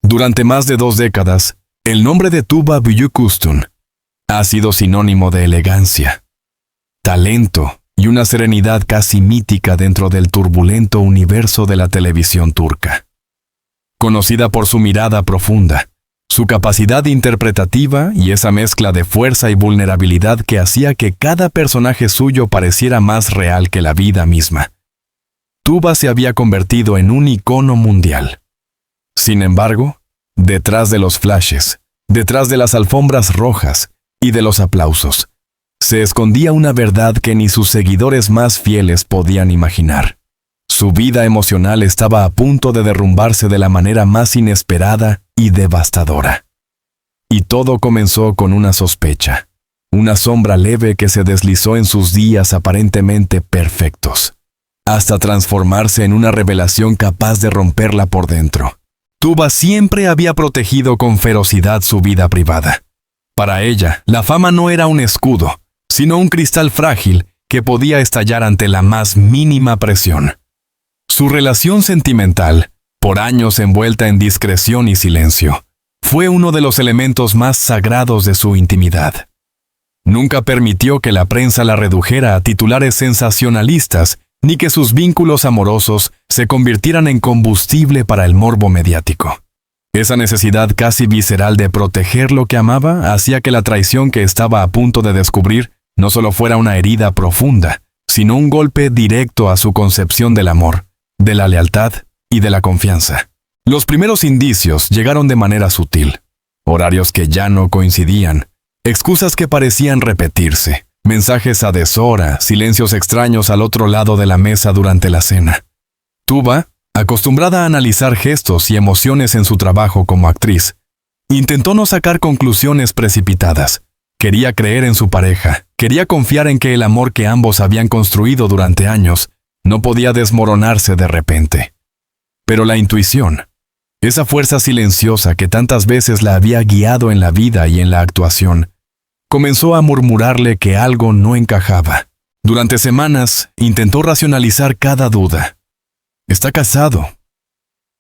Durante más de 2 décadas, el nombre de Tuva Büyüküstün ha sido sinónimo de elegancia, talento y una serenidad casi mítica dentro del turbulento universo de la televisión turca. Conocida por su mirada profunda, su capacidad interpretativa y esa mezcla de fuerza y vulnerabilidad que hacía que cada personaje suyo pareciera más real que la vida misma, Tuva se había convertido en un icono mundial. Sin embargo, detrás de los flashes, detrás de las alfombras rojas y de los aplausos, se escondía una verdad que ni sus seguidores más fieles podían imaginar. Su vida emocional estaba a punto de derrumbarse de la manera más inesperada y devastadora. Y todo comenzó con una sospecha, una sombra leve que se deslizó en sus días aparentemente perfectos, hasta transformarse en una revelación capaz de romperla por dentro. Tuva siempre había protegido con ferocidad su vida privada. Para ella, la fama no era un escudo, sino un cristal frágil que podía estallar ante la más mínima presión. Su relación sentimental, por años envuelta en discreción y silencio, fue uno de los elementos más sagrados de su intimidad. Nunca permitió que la prensa la redujera a titulares sensacionalistas, ni que sus vínculos amorosos se convirtieran en combustible para el morbo mediático. Esa necesidad casi visceral de proteger lo que amaba hacía que la traición que estaba a punto de descubrir no solo fuera una herida profunda, sino un golpe directo a su concepción del amor, de la lealtad y de la confianza. Los primeros indicios llegaron de manera sutil. Horarios que ya no coincidían, excusas que parecían repetirse, mensajes a deshora, silencios extraños al otro lado de la mesa durante la cena. Tuva, acostumbrada a analizar gestos y emociones en su trabajo como actriz, intentó no sacar conclusiones precipitadas. Quería creer en su pareja, quería confiar en que el amor que ambos habían construido durante años no podía desmoronarse de repente. Pero la intuición, esa fuerza silenciosa que tantas veces la había guiado en la vida y en la actuación, comenzó a murmurarle que algo no encajaba. Durante semanas intentó racionalizar cada duda. Está casado.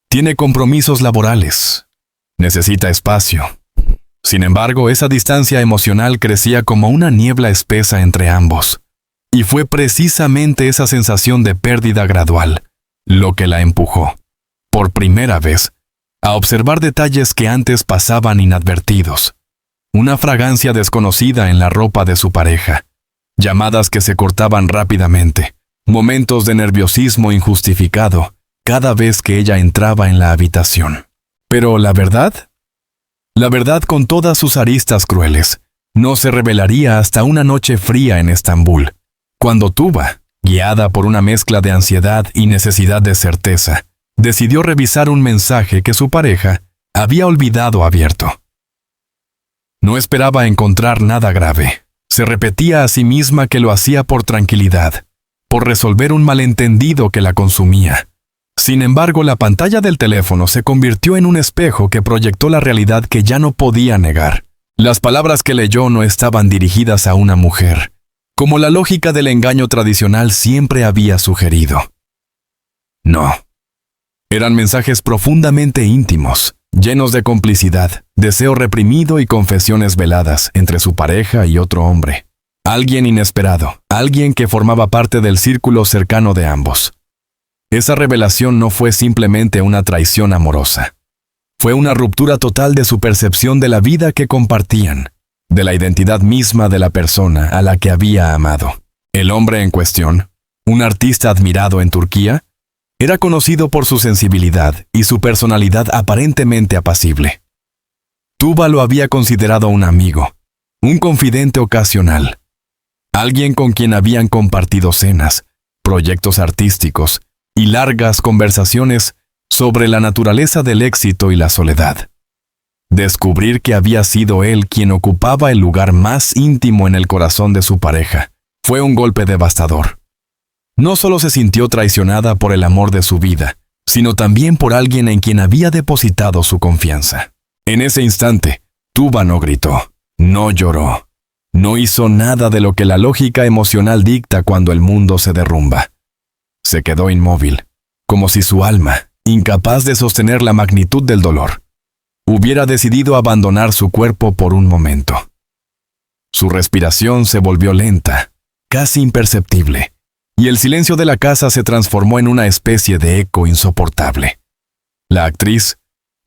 Tiene compromisos laborales. Necesita espacio. Sin embargo, esa distancia emocional crecía como una niebla espesa entre ambos. Y fue precisamente esa sensación de pérdida gradual lo que la empujó, por primera vez, a observar detalles que antes pasaban inadvertidos. Una fragancia desconocida en la ropa de su pareja, llamadas que se cortaban rápidamente, momentos de nerviosismo injustificado cada vez que ella entraba en la habitación. Pero la verdad con todas sus aristas crueles, no se revelaría hasta una noche fría en Estambul, cuando Tuva, guiada por una mezcla de ansiedad y necesidad de certeza, decidió revisar un mensaje que su pareja había olvidado abierto. No esperaba encontrar nada grave. Se repetía a sí misma que lo hacía por tranquilidad, por resolver un malentendido que la consumía. Sin embargo, la pantalla del teléfono se convirtió en un espejo que proyectó la realidad que ya no podía negar. Las palabras que leyó no estaban dirigidas a una mujer, como la lógica del engaño tradicional siempre había sugerido. No. Eran mensajes profundamente íntimos, llenos de complicidad, deseo reprimido y confesiones veladas entre su pareja y otro hombre. Alguien inesperado, alguien que formaba parte del círculo cercano de ambos. Esa revelación no fue simplemente una traición amorosa. Fue una ruptura total de su percepción de la vida que compartían, de la identidad misma de la persona a la que había amado. El hombre en cuestión, un artista admirado en Turquía, era conocido por su sensibilidad y su personalidad aparentemente apacible. Tuva lo había considerado un amigo, un confidente ocasional, alguien con quien habían compartido cenas, proyectos artísticos y largas conversaciones sobre la naturaleza del éxito y la soledad. Descubrir que había sido él quien ocupaba el lugar más íntimo en el corazón de su pareja fue un golpe devastador. No solo se sintió traicionada por el amor de su vida, sino también por alguien en quien había depositado su confianza. En ese instante, Tuva no gritó, no lloró, no hizo nada de lo que la lógica emocional dicta cuando el mundo se derrumba. Se quedó inmóvil, como si su alma, incapaz de sostener la magnitud del dolor, hubiera decidido abandonar su cuerpo por un momento. Su respiración se volvió lenta, casi imperceptible, y el silencio de la casa se transformó en una especie de eco insoportable. La actriz,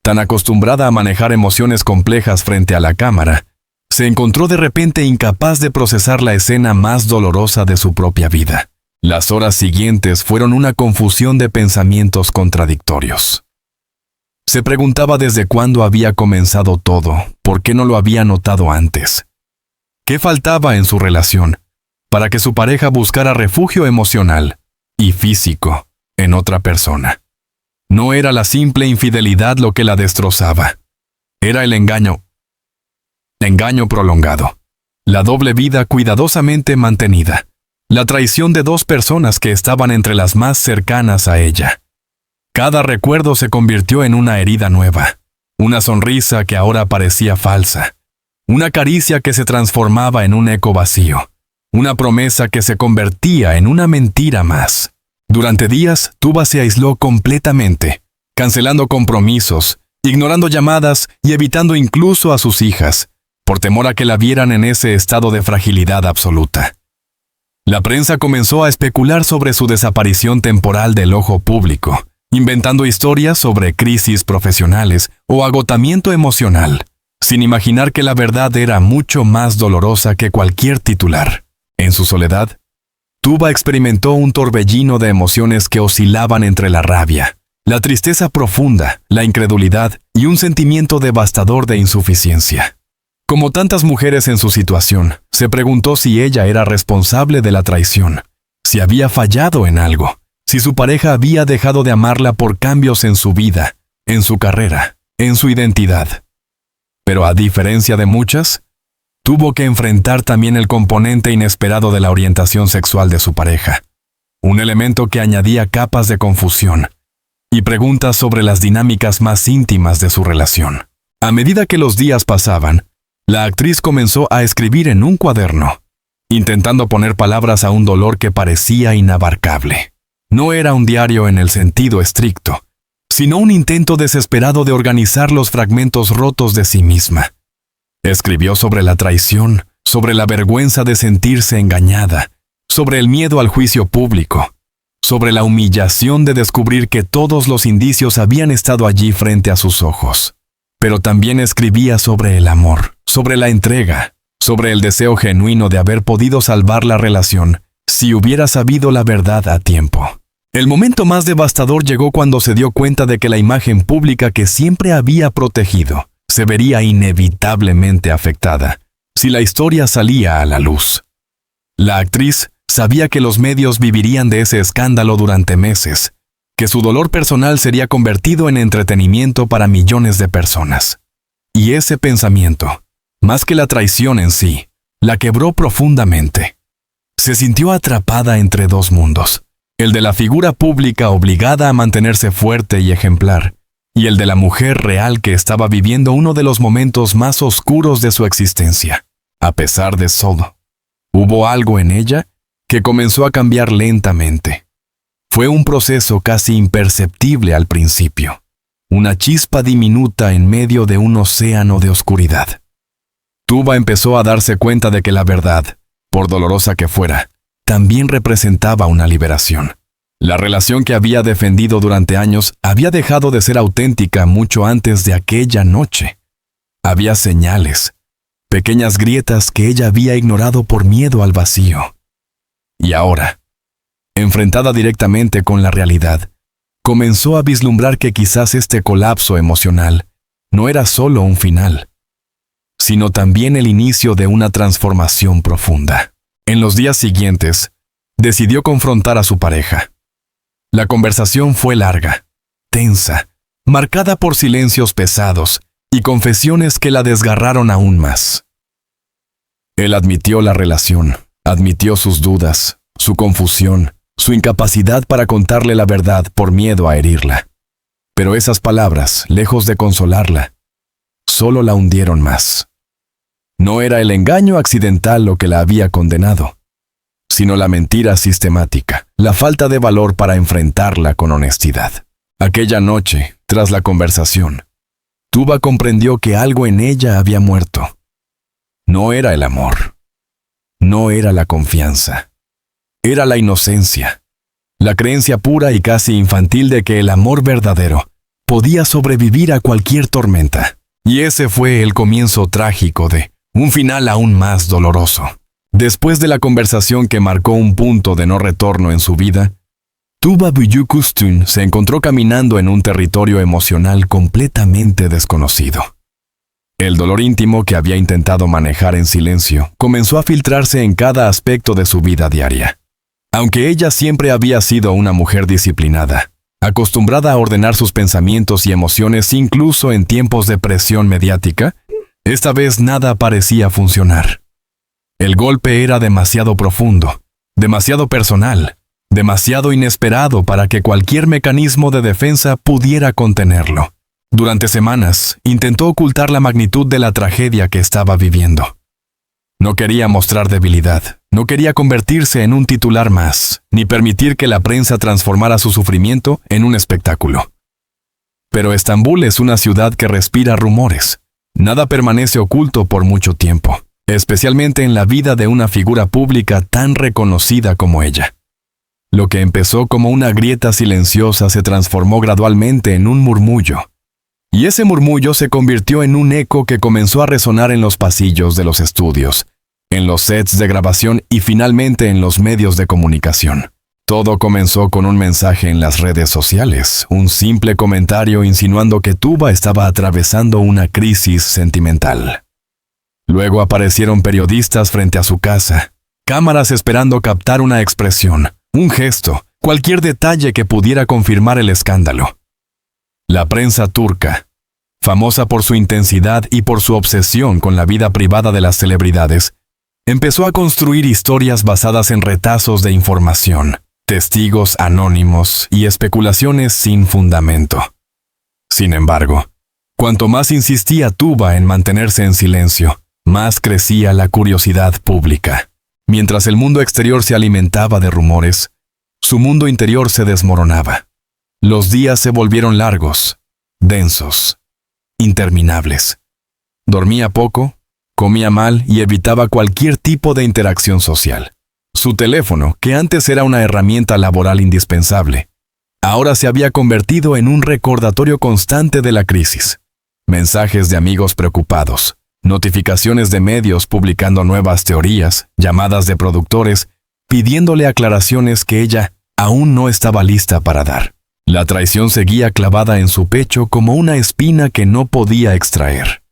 tan acostumbrada a manejar emociones complejas frente a la cámara, se encontró de repente incapaz de procesar la escena más dolorosa de su propia vida. Las horas siguientes fueron una confusión de pensamientos contradictorios. Se preguntaba desde cuándo había comenzado todo, por qué no lo había notado antes. ¿Qué faltaba en su relación para que su pareja buscara refugio emocional y físico en otra persona? No era la simple infidelidad lo que la destrozaba. Era el engaño prolongado, la doble vida cuidadosamente mantenida, la traición de dos personas que estaban entre las más cercanas a ella. Cada recuerdo se convirtió en una herida nueva, una sonrisa que ahora parecía falsa, una caricia que se transformaba en un eco vacío, una promesa que se convertía en una mentira más. Durante días, Tuba se aisló completamente, cancelando compromisos, ignorando llamadas y evitando incluso a sus hijas, por temor a que la vieran en ese estado de fragilidad absoluta. La prensa comenzó a especular sobre su desaparición temporal del ojo público, inventando historias sobre crisis profesionales o agotamiento emocional, sin imaginar que la verdad era mucho más dolorosa que cualquier titular. En su soledad, Tuba experimentó un torbellino de emociones que oscilaban entre la rabia, la tristeza profunda, la incredulidad y un sentimiento devastador de insuficiencia. Como tantas mujeres en su situación, se preguntó si ella era responsable de la traición, si había fallado en algo, si su pareja había dejado de amarla por cambios en su vida, en su carrera, en su identidad. Pero a diferencia de muchas, tuvo que enfrentar también el componente inesperado de la orientación sexual de su pareja, un elemento que añadía capas de confusión y preguntas sobre las dinámicas más íntimas de su relación. A medida que los días pasaban, la actriz comenzó a escribir en un cuaderno, intentando poner palabras a un dolor que parecía inabarcable. No era un diario en el sentido estricto, sino un intento desesperado de organizar los fragmentos rotos de sí misma. Escribió sobre la traición, sobre la vergüenza de sentirse engañada, sobre el miedo al juicio público, sobre la humillación de descubrir que todos los indicios habían estado allí frente a sus ojos. Pero también escribía sobre el amor, sobre la entrega, sobre el deseo genuino de haber podido salvar la relación si hubiera sabido la verdad a tiempo. El momento más devastador llegó cuando se dio cuenta de que la imagen pública que siempre había protegido se vería inevitablemente afectada si la historia salía a la luz. La actriz sabía que los medios vivirían de ese escándalo durante meses, que su dolor personal sería convertido en entretenimiento para millones de personas. Y ese pensamiento, más que la traición en sí, la quebró profundamente. Se sintió atrapada entre dos mundos, el de la figura pública obligada a mantenerse fuerte y ejemplar, y el de la mujer real que estaba viviendo uno de los momentos más oscuros de su existencia. A pesar de todo, hubo algo en ella que comenzó a cambiar lentamente. Fue un proceso casi imperceptible al principio, una chispa diminuta en medio de un océano de oscuridad. Tuba empezó a darse cuenta de que la verdad, por dolorosa que fuera, también representaba una liberación. La relación que había defendido durante años había dejado de ser auténtica mucho antes de aquella noche. Había señales, pequeñas grietas que ella había ignorado por miedo al vacío. Y ahora, enfrentada directamente con la realidad, comenzó a vislumbrar que quizás este colapso emocional no era solo un final, sino también el inicio de una transformación profunda. En los días siguientes, decidió confrontar a su pareja. La conversación fue larga, tensa, marcada por silencios pesados y confesiones que la desgarraron aún más. Él admitió la relación, admitió sus dudas, su confusión, su incapacidad para contarle la verdad por miedo a herirla. Pero esas palabras, lejos de consolarla, solo la hundieron más. No era el engaño accidental lo que la había condenado, sino la mentira sistemática, la falta de valor para enfrentarla con honestidad. Aquella noche, tras la conversación, Tuba comprendió que algo en ella había muerto. No era el amor. No era la confianza. Era la inocencia. La creencia pura y casi infantil de que el amor verdadero podía sobrevivir a cualquier tormenta. Y ese fue el comienzo trágico de un final aún más doloroso. Después de la conversación que marcó un punto de no retorno en su vida, Tuba Büyüküstün se encontró caminando en un territorio emocional completamente desconocido. El dolor íntimo que había intentado manejar en silencio comenzó a filtrarse en cada aspecto de su vida diaria. Aunque ella siempre había sido una mujer disciplinada, acostumbrada a ordenar sus pensamientos y emociones incluso en tiempos de presión mediática, esta vez nada parecía funcionar. El golpe era demasiado profundo, demasiado personal, demasiado inesperado para que cualquier mecanismo de defensa pudiera contenerlo. Durante semanas, intentó ocultar la magnitud de la tragedia que estaba viviendo. No quería mostrar debilidad, no quería convertirse en un titular más, ni permitir que la prensa transformara su sufrimiento en un espectáculo. Pero Estambul es una ciudad que respira rumores. Nada permanece oculto por mucho tiempo, especialmente en la vida de una figura pública tan reconocida como ella. Lo que empezó como una grieta silenciosa se transformó gradualmente en un murmullo. Y ese murmullo se convirtió en un eco que comenzó a resonar en los pasillos de los estudios, en los sets de grabación y finalmente en los medios de comunicación. Todo comenzó con un mensaje en las redes sociales, un simple comentario insinuando que Tuba estaba atravesando una crisis sentimental. Luego aparecieron periodistas frente a su casa, cámaras esperando captar una expresión, un gesto, cualquier detalle que pudiera confirmar el escándalo. La prensa turca, famosa por su intensidad y por su obsesión con la vida privada de las celebridades, empezó a construir historias basadas en retazos de información, testigos anónimos y especulaciones sin fundamento. Sin embargo, cuanto más insistía Tuba en mantenerse en silencio, más crecía la curiosidad pública. Mientras el mundo exterior se alimentaba de rumores, su mundo interior se desmoronaba. Los días se volvieron largos, densos, interminables. Dormía poco, comía mal y evitaba cualquier tipo de interacción social. Su teléfono, que antes era una herramienta laboral indispensable, ahora se había convertido en un recordatorio constante de la crisis. Mensajes de amigos preocupados, notificaciones de medios publicando nuevas teorías, llamadas de productores, pidiéndole aclaraciones que ella aún no estaba lista para dar. La traición seguía clavada en su pecho como una espina que no podía extraer.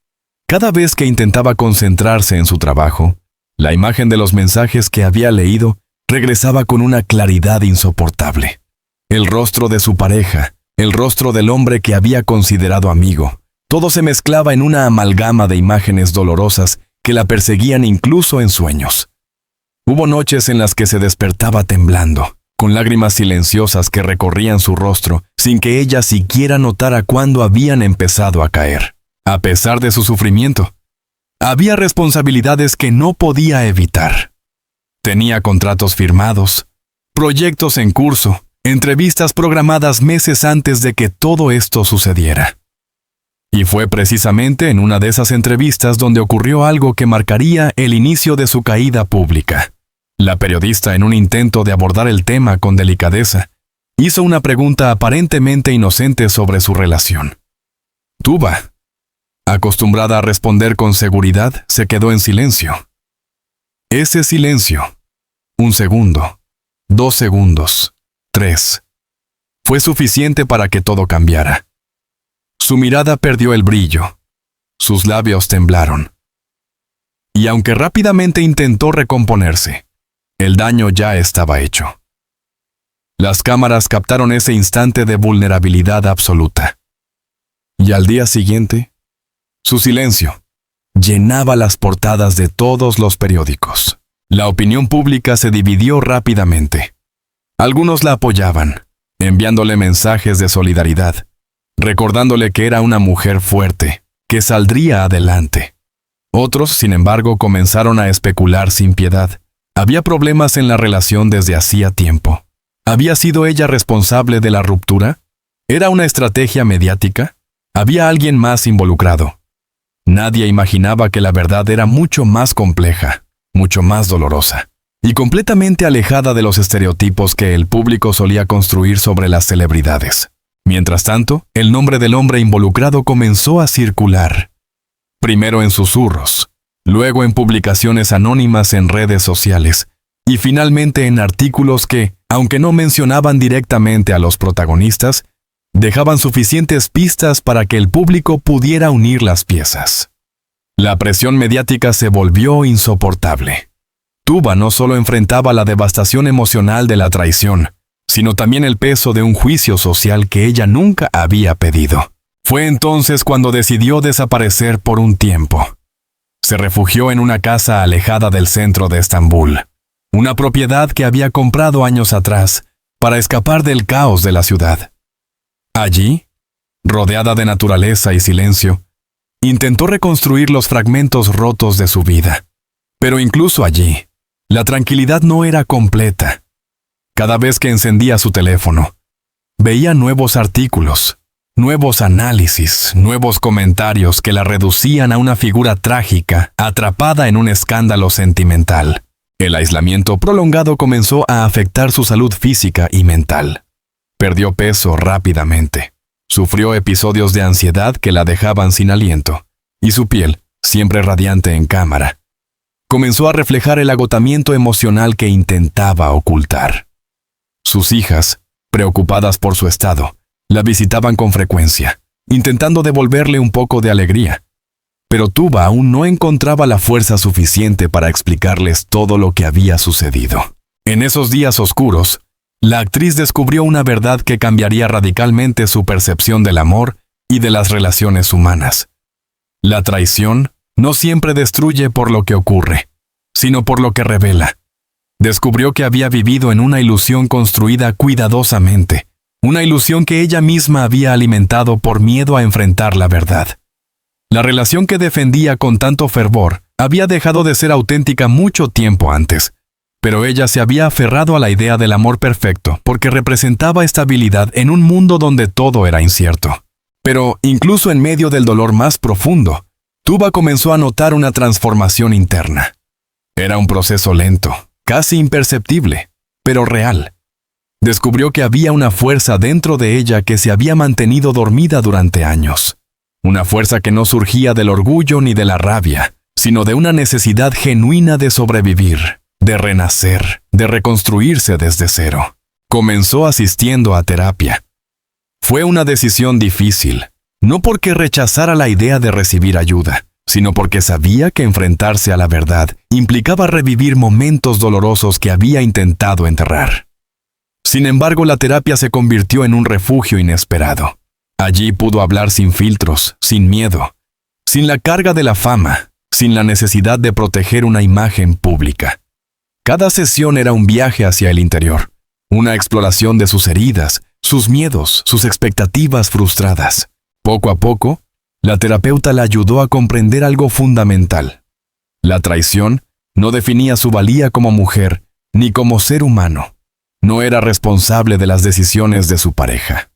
Cada vez que intentaba concentrarse en su trabajo, la imagen de los mensajes que había leído regresaba con una claridad insoportable. El rostro de su pareja, el rostro del hombre que había considerado amigo, todo se mezclaba en una amalgama de imágenes dolorosas que la perseguían incluso en sueños. Hubo noches en las que se despertaba temblando, con lágrimas silenciosas que recorrían su rostro sin que ella siquiera notara cuándo habían empezado a caer. A pesar de su sufrimiento, había responsabilidades que no podía evitar. Tenía contratos firmados, proyectos en curso, entrevistas programadas meses antes de que todo esto sucediera. Y fue precisamente en una de esas entrevistas donde ocurrió algo que marcaría el inicio de su caída pública. La periodista, en un intento de abordar el tema con delicadeza, hizo una pregunta aparentemente inocente sobre su relación. Tuba, acostumbrada a responder con seguridad, se quedó en silencio. Ese silencio, 1 segundo, 2 segundos, 3, fue suficiente para que todo cambiara. Su mirada perdió el brillo, sus labios temblaron. Y aunque rápidamente intentó recomponerse, el daño ya estaba hecho. Las cámaras captaron ese instante de vulnerabilidad absoluta. Y al día siguiente, su silencio llenaba las portadas de todos los periódicos. La opinión pública se dividió rápidamente. Algunos la apoyaban, enviándole mensajes de solidaridad, recordándole que era una mujer fuerte, que saldría adelante. Otros, sin embargo, comenzaron a especular sin piedad. Había problemas en la relación desde hacía tiempo. ¿Había sido ella responsable de la ruptura? ¿Era una estrategia mediática? Había alguien más involucrado. Nadie imaginaba que la verdad era mucho más compleja, mucho más dolorosa, y completamente alejada de los estereotipos que el público solía construir sobre las celebridades. Mientras tanto, el nombre del hombre involucrado comenzó a circular. Primero en susurros, luego en publicaciones anónimas en redes sociales, y finalmente en artículos que, aunque no mencionaban directamente a los protagonistas, dejaban suficientes pistas para que el público pudiera unir las piezas. La presión mediática se volvió insoportable. Tuba no solo enfrentaba la devastación emocional de la traición, sino también el peso de un juicio social que ella nunca había pedido. Fue entonces cuando decidió desaparecer por un tiempo. Se refugió en una casa alejada del centro de Estambul, una propiedad que había comprado años atrás para escapar del caos de la ciudad. Allí, rodeada de naturaleza y silencio, intentó reconstruir los fragmentos rotos de su vida. Pero incluso allí, la tranquilidad no era completa. Cada vez que encendía su teléfono, veía nuevos artículos, nuevos análisis, nuevos comentarios que la reducían a una figura trágica, atrapada en un escándalo sentimental. El aislamiento prolongado comenzó a afectar su salud física y mental. Perdió peso rápidamente. Sufrió episodios de ansiedad que la dejaban sin aliento, y su piel, siempre radiante en cámara, comenzó a reflejar el agotamiento emocional que intentaba ocultar. Sus hijas, preocupadas por su estado, la visitaban con frecuencia, intentando devolverle un poco de alegría. Pero Tuba aún no encontraba la fuerza suficiente para explicarles todo lo que había sucedido. En esos días oscuros, la actriz descubrió una verdad que cambiaría radicalmente su percepción del amor y de las relaciones humanas. La traición no siempre destruye por lo que ocurre, sino por lo que revela. Descubrió que había vivido en una ilusión construida cuidadosamente, una ilusión que ella misma había alimentado por miedo a enfrentar la verdad. La relación que defendía con tanto fervor había dejado de ser auténtica mucho tiempo antes, pero ella se había aferrado a la idea del amor perfecto porque representaba estabilidad en un mundo donde todo era incierto. Pero, incluso en medio del dolor más profundo, Tuba comenzó a notar una transformación interna. Era un proceso lento, casi imperceptible, pero real. Descubrió que había una fuerza dentro de ella que se había mantenido dormida durante años. Una fuerza que no surgía del orgullo ni de la rabia, sino de una necesidad genuina de sobrevivir, de renacer, de reconstruirse desde cero. Comenzó asistiendo a terapia. Fue una decisión difícil, no porque rechazara la idea de recibir ayuda, sino porque sabía que enfrentarse a la verdad implicaba revivir momentos dolorosos que había intentado enterrar. Sin embargo, la terapia se convirtió en un refugio inesperado. Allí pudo hablar sin filtros, sin miedo, sin la carga de la fama, sin la necesidad de proteger una imagen pública. Cada sesión era un viaje hacia el interior, una exploración de sus heridas, sus miedos, sus expectativas frustradas. Poco a poco, la terapeuta la ayudó a comprender algo fundamental. La traición no definía su valía como mujer ni como ser humano. No era responsable de las decisiones de su pareja.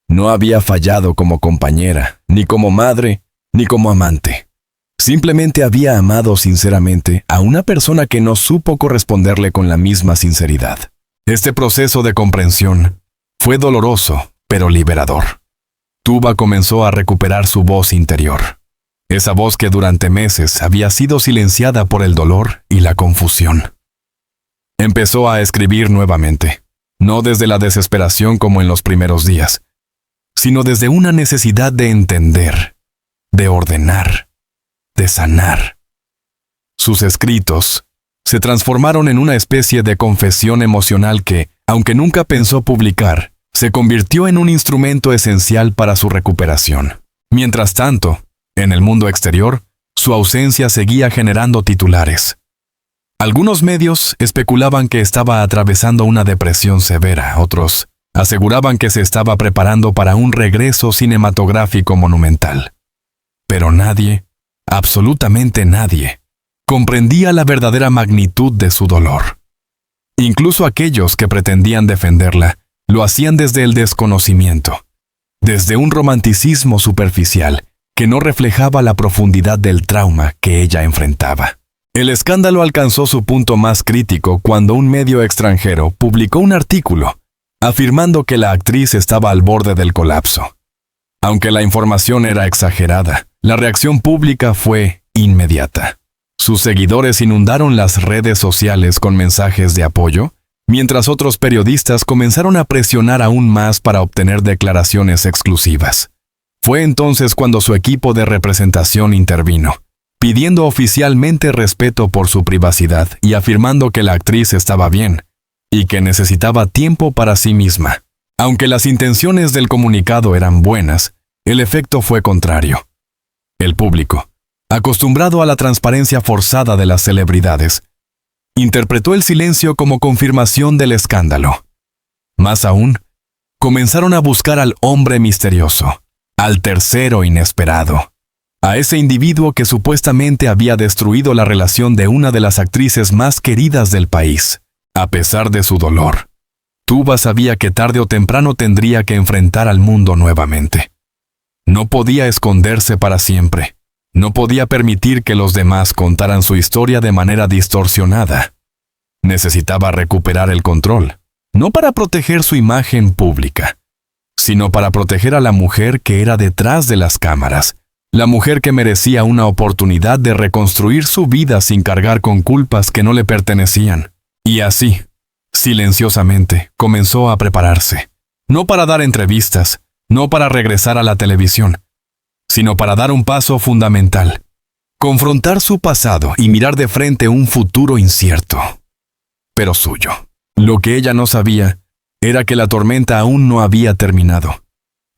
No había fallado como compañera, ni como madre, ni como amante. Simplemente había amado sinceramente a una persona que no supo corresponderle con la misma sinceridad. Este proceso de comprensión fue doloroso, pero liberador. Tuba comenzó a recuperar su voz interior. Esa voz que durante meses había sido silenciada por el dolor y la confusión. Empezó a escribir nuevamente, no desde la desesperación como en los primeros días, sino desde una necesidad de entender, de ordenar, de sanar. Sus escritos se transformaron en una especie de confesión emocional que, aunque nunca pensó publicar, se convirtió en un instrumento esencial para su recuperación. Mientras tanto, en el mundo exterior, su ausencia seguía generando titulares. Algunos medios especulaban que estaba atravesando una depresión severa, otros aseguraban que se estaba preparando para un regreso cinematográfico monumental. Pero nadie, absolutamente nadie, comprendía la verdadera magnitud de su dolor. Incluso aquellos que pretendían defenderla, lo hacían desde el desconocimiento. desde un romanticismo superficial que no reflejaba la profundidad del trauma que ella enfrentaba. El escándalo alcanzó su punto más crítico cuando un medio extranjero publicó un artículo afirmando que la actriz estaba al borde del colapso. Aunque la información era exagerada, la reacción pública fue inmediata. Sus seguidores inundaron las redes sociales con mensajes de apoyo, mientras otros periodistas comenzaron a presionar aún más para obtener declaraciones exclusivas. Fue entonces cuando su equipo de representación intervino, pidiendo oficialmente respeto por su privacidad y afirmando que la actriz estaba bien y que necesitaba tiempo para sí misma. Aunque las intenciones del comunicado eran buenas, el efecto fue contrario. El público, acostumbrado a la transparencia forzada de las celebridades, interpretó el silencio como confirmación del escándalo. Más aún, comenzaron a buscar al hombre misterioso, al tercero inesperado, a ese individuo que supuestamente había destruido la relación de una de las actrices más queridas del país. A pesar de su dolor, Tuba sabía que tarde o temprano tendría que enfrentar al mundo nuevamente. No podía esconderse para siempre. No podía permitir que los demás contaran su historia de manera distorsionada. Necesitaba recuperar el control, no para proteger su imagen pública, sino para proteger a la mujer que era detrás de las cámaras, la mujer que merecía una oportunidad de reconstruir su vida sin cargar con culpas que no le pertenecían. Y así, silenciosamente, comenzó a prepararse, no para dar entrevistas, no para regresar a la televisión, sino para dar un paso fundamental, confrontar su pasado y mirar de frente un futuro incierto, pero suyo. Lo que ella no sabía era que la tormenta aún no había terminado,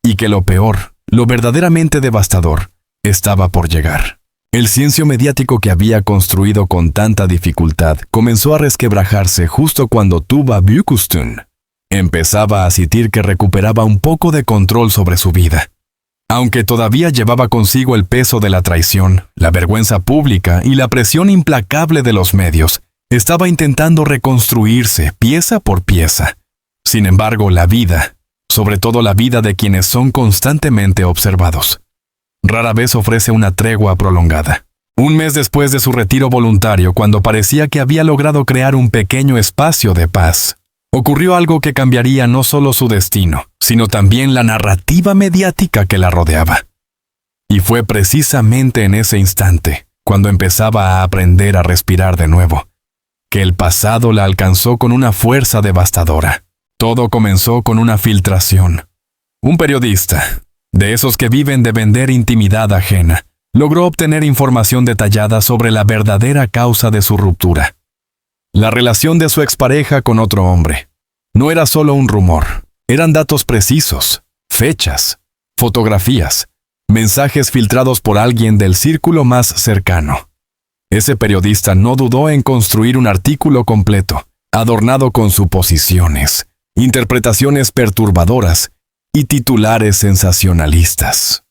y que lo peor, lo verdaderamente devastador, estaba por llegar. El ciencio mediático que había construido con tanta dificultad comenzó a resquebrajarse justo cuando Tuba Büyüküstün empezaba a sentir que recuperaba un poco de control sobre su vida. Aunque todavía llevaba consigo el peso de la traición, la vergüenza pública y la presión implacable de los medios, estaba intentando reconstruirse pieza por pieza. Sin embargo, la vida, sobre todo la vida de quienes son constantemente observados, rara vez ofrece una tregua prolongada. Un mes después de su retiro voluntario, cuando parecía que había logrado crear un pequeño espacio de paz, ocurrió algo que cambiaría no solo su destino, sino también la narrativa mediática que la rodeaba. Y fue precisamente en ese instante, cuando empezaba a aprender a respirar de nuevo, que el pasado la alcanzó con una fuerza devastadora. Todo comenzó con una filtración. Un periodista, de esos que viven de vender intimidad ajena, logró obtener información detallada sobre la verdadera causa de su ruptura. La relación de su expareja con otro hombre. No era solo un rumor, eran datos precisos, fechas, fotografías, mensajes filtrados por alguien del círculo más cercano. Ese periodista no dudó en construir un artículo completo, adornado con suposiciones, interpretaciones perturbadoras y titulares sensacionalistas.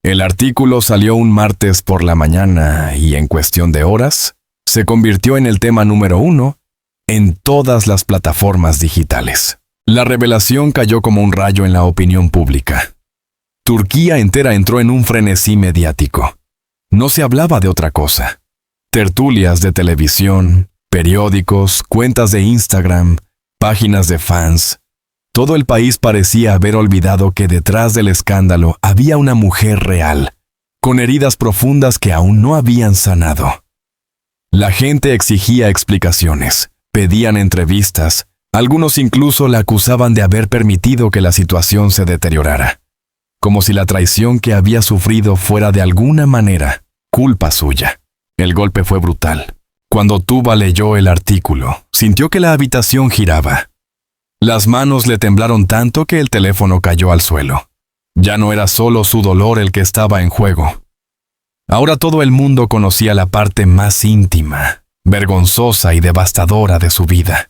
El artículo salió un martes por la mañana y en cuestión de horas se convirtió en el tema número 1 en todas las plataformas digitales. La revelación cayó como un rayo en la opinión pública. Turquía entera entró en un frenesí mediático. No se hablaba de otra cosa. Tertulias de televisión, periódicos, cuentas de Instagram, páginas de fans. Todo el país parecía haber olvidado que detrás del escándalo había una mujer real, con heridas profundas que aún no habían sanado. La gente exigía explicaciones, pedían entrevistas, algunos incluso la acusaban de haber permitido que la situación se deteriorara, como si la traición que había sufrido fuera de alguna manera culpa suya. El golpe fue brutal. Cuando Tuba leyó el artículo, sintió que la habitación giraba. Las manos le temblaron tanto que el teléfono cayó al suelo. Ya no era solo su dolor el que estaba en juego. Ahora todo el mundo conocía la parte más íntima, vergonzosa y devastadora de su vida.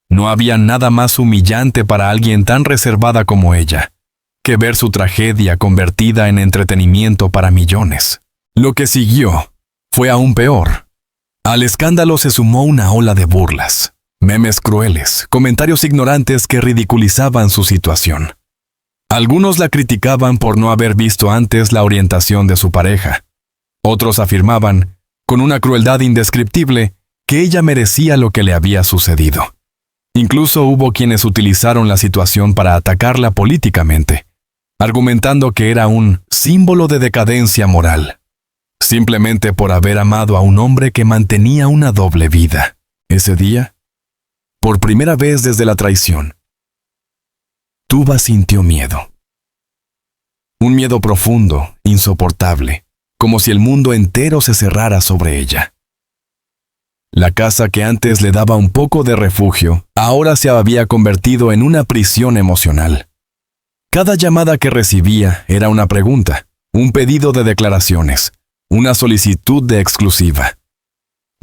No había nada más humillante para alguien tan reservada como ella, que ver su tragedia convertida en entretenimiento para millones. Lo que siguió fue aún peor. Al escándalo se sumó una ola de burlas, memes crueles, comentarios ignorantes que ridiculizaban su situación. Algunos la criticaban por no haber visto antes la orientación de su pareja. Otros afirmaban, con una crueldad indescriptible, que ella merecía lo que le había sucedido. Incluso hubo quienes utilizaron la situación para atacarla políticamente, argumentando que era un símbolo de decadencia moral, simplemente por haber amado a un hombre que mantenía una doble vida. Ese día, por primera vez desde la traición, Tuba sintió miedo. Un miedo profundo, insoportable, como si el mundo entero se cerrara sobre ella. La casa que antes le daba un poco de refugio, ahora se había convertido en una prisión emocional. Cada llamada que recibía era una pregunta, un pedido de declaraciones, una solicitud de exclusiva.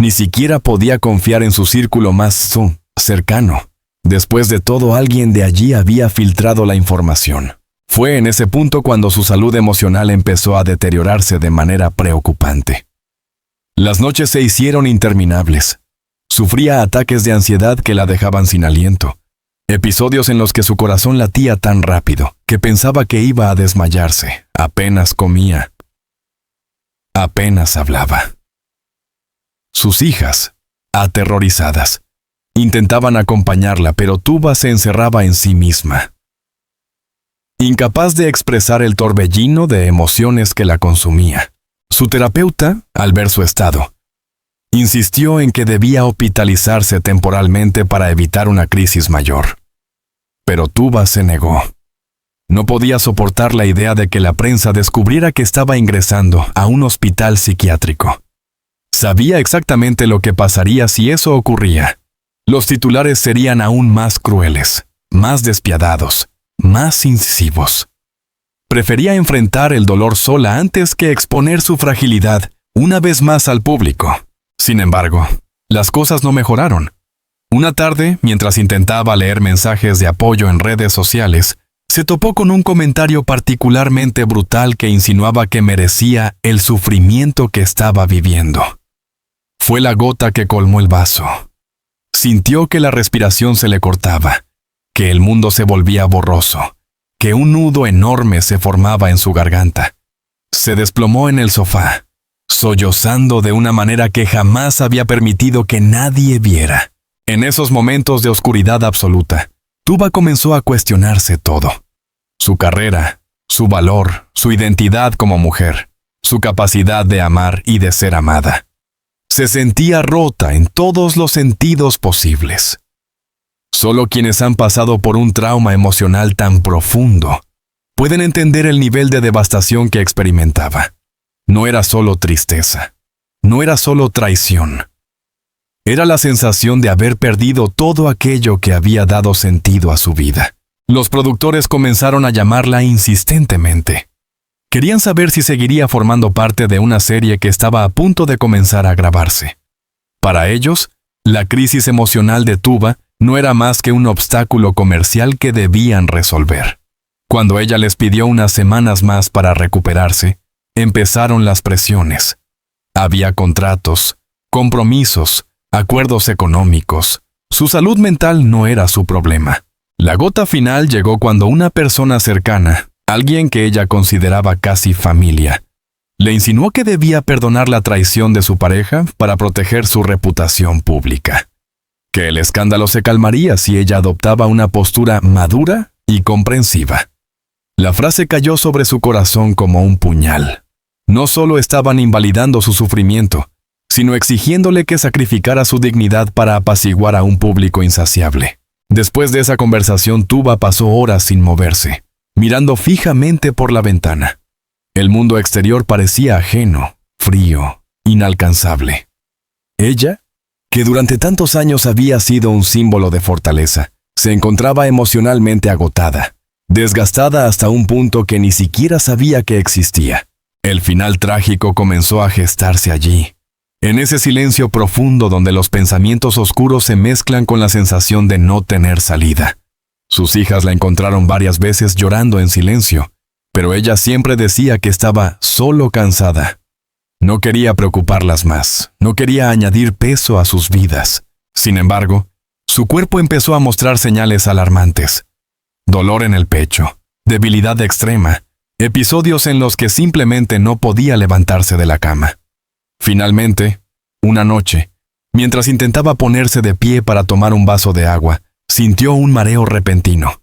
Ni siquiera podía confiar en su círculo más cercano. Después de todo, alguien de allí había filtrado la información. Fue en ese punto cuando su salud emocional empezó a deteriorarse de manera preocupante. Las noches se hicieron interminables. Sufría ataques de ansiedad que la dejaban sin aliento. Episodios en los que su corazón latía tan rápido que pensaba que iba a desmayarse. Apenas comía. Apenas hablaba. Sus hijas, aterrorizadas, intentaban acompañarla, pero Tuba se encerraba en sí misma. Incapaz de expresar el torbellino de emociones que la consumía. Su terapeuta, al ver su estado, insistió en que debía hospitalizarse temporalmente para evitar una crisis mayor. Pero Tuba se negó. No podía soportar la idea de que la prensa descubriera que estaba ingresando a un hospital psiquiátrico. Sabía exactamente lo que pasaría si eso ocurría. Los titulares serían aún más crueles, más despiadados, más incisivos. Prefería enfrentar el dolor sola antes que exponer su fragilidad una vez más al público. Sin embargo, las cosas no mejoraron. Una tarde, mientras intentaba leer mensajes de apoyo en redes sociales, se topó con un comentario particularmente brutal que insinuaba que merecía el sufrimiento que estaba viviendo. Fue la gota que colmó el vaso. Sintió que la respiración se le cortaba, que el mundo se volvía borroso, que un nudo enorme se formaba en su garganta. Se desplomó en el sofá, sollozando de una manera que jamás había permitido que nadie viera. En esos momentos de oscuridad absoluta, Tuba comenzó a cuestionarse todo. Su carrera, su valor, su identidad como mujer, su capacidad de amar y de ser amada. Se sentía rota en todos los sentidos posibles. Solo quienes han pasado por un trauma emocional tan profundo pueden entender el nivel de devastación que experimentaba. No era solo tristeza, no era solo traición. Era la sensación de haber perdido todo aquello que había dado sentido a su vida. Los productores comenzaron a llamarla insistentemente. Querían saber si seguiría formando parte de una serie que estaba a punto de comenzar a grabarse. Para ellos, la crisis emocional de Tuba no era más que un obstáculo comercial que debían resolver. Cuando ella les pidió unas semanas más para recuperarse, empezaron las presiones. Había contratos, compromisos, acuerdos económicos. Su salud mental no era su problema. La gota final llegó cuando una persona cercana, alguien que ella consideraba casi familia, le insinuó que debía perdonar la traición de su pareja para proteger su reputación pública. Que el escándalo se calmaría si ella adoptaba una postura madura y comprensiva. La frase cayó sobre su corazón como un puñal. No solo estaban invalidando su sufrimiento, sino exigiéndole que sacrificara su dignidad para apaciguar a un público insaciable. Después de esa conversación, Tuba pasó horas sin moverse, mirando fijamente por la ventana. El mundo exterior parecía ajeno, frío, inalcanzable. Ella, que durante tantos años había sido un símbolo de fortaleza, se encontraba emocionalmente agotada, desgastada hasta un punto que ni siquiera sabía que existía. El final trágico comenzó a gestarse allí, en ese silencio profundo donde los pensamientos oscuros se mezclan con la sensación de no tener salida. Sus hijas la encontraron varias veces llorando en silencio, pero ella siempre decía que estaba solo cansada. No quería preocuparlas más, no quería añadir peso a sus vidas. Sin embargo, su cuerpo empezó a mostrar señales alarmantes. Dolor en el pecho, debilidad extrema, episodios en los que simplemente no podía levantarse de la cama. Finalmente, una noche, mientras intentaba ponerse de pie para tomar un vaso de agua, sintió un mareo repentino.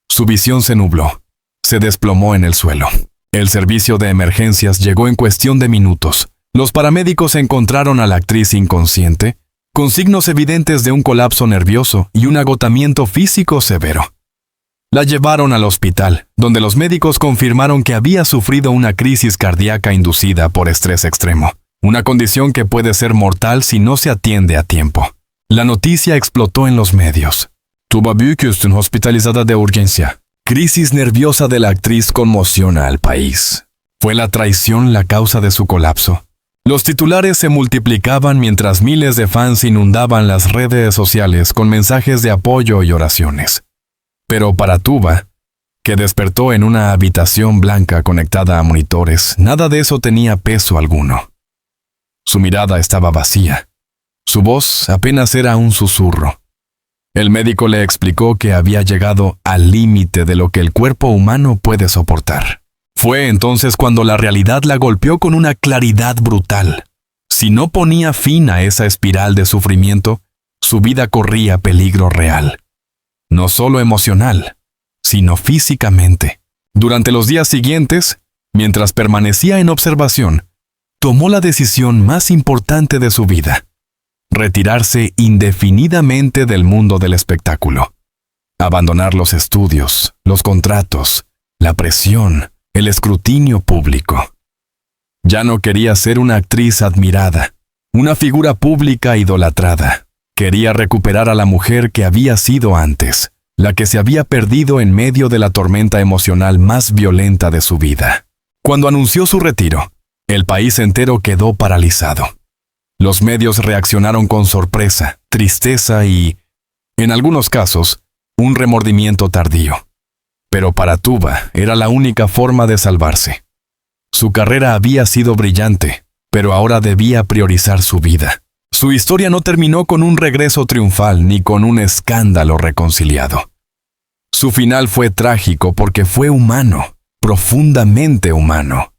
Su visión se nubló. Se desplomó en el suelo. El servicio de emergencias llegó en cuestión de minutos. Los paramédicos encontraron a la actriz inconsciente, con signos evidentes de un colapso nervioso y un agotamiento físico severo. La llevaron al hospital, donde los médicos confirmaron que había sufrido una crisis cardíaca inducida por estrés extremo, una condición que puede ser mortal si no se atiende a tiempo. La noticia explotó en los medios. Tuba Büyüküstün hospitalizada de urgencia. Crisis nerviosa de la actriz conmociona al país. ¿Fue la traición la causa de su colapso? Los titulares se multiplicaban mientras miles de fans inundaban las redes sociales con mensajes de apoyo y oraciones. Pero para Tuba, que despertó en una habitación blanca conectada a monitores, nada de eso tenía peso alguno. Su mirada estaba vacía. Su voz apenas era un susurro. El médico le explicó que había llegado al límite de lo que el cuerpo humano puede soportar. Fue entonces cuando la realidad la golpeó con una claridad brutal. Si no ponía fin a esa espiral de sufrimiento, su vida corría peligro real. No solo emocional, sino físicamente. Durante los días siguientes, mientras permanecía en observación, tomó la decisión más importante de su vida: retirarse indefinidamente del mundo del espectáculo. Abandonar los estudios, los contratos, la presión, el escrutinio público. Ya no quería ser una actriz admirada, una figura pública idolatrada. Quería recuperar a la mujer que había sido antes, la que se había perdido en medio de la tormenta emocional más violenta de su vida. Cuando anunció su retiro, el país entero quedó paralizado. Los medios reaccionaron con sorpresa, tristeza y, en algunos casos, un remordimiento tardío. Pero para Tuba era la única forma de salvarse. Su carrera había sido brillante, pero ahora debía priorizar su vida. Su historia no terminó con un regreso triunfal ni con un escándalo reconciliado. Su final fue trágico porque fue humano, profundamente humano.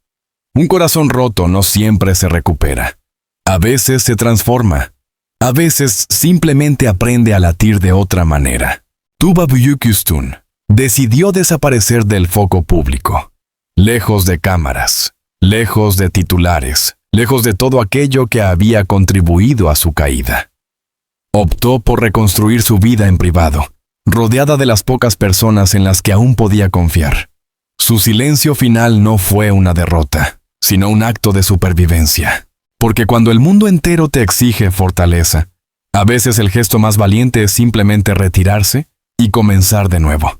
Un corazón roto no siempre se recupera. A veces se transforma. A veces simplemente aprende a latir de otra manera. Tuba Büyüküstün decidió desaparecer del foco público. Lejos de cámaras, lejos de titulares, lejos de todo aquello que había contribuido a su caída. Optó por reconstruir su vida en privado, rodeada de las pocas personas en las que aún podía confiar. Su silencio final no fue una derrota, sino un acto de supervivencia. Porque cuando el mundo entero te exige fortaleza, a veces el gesto más valiente es simplemente retirarse y comenzar de nuevo.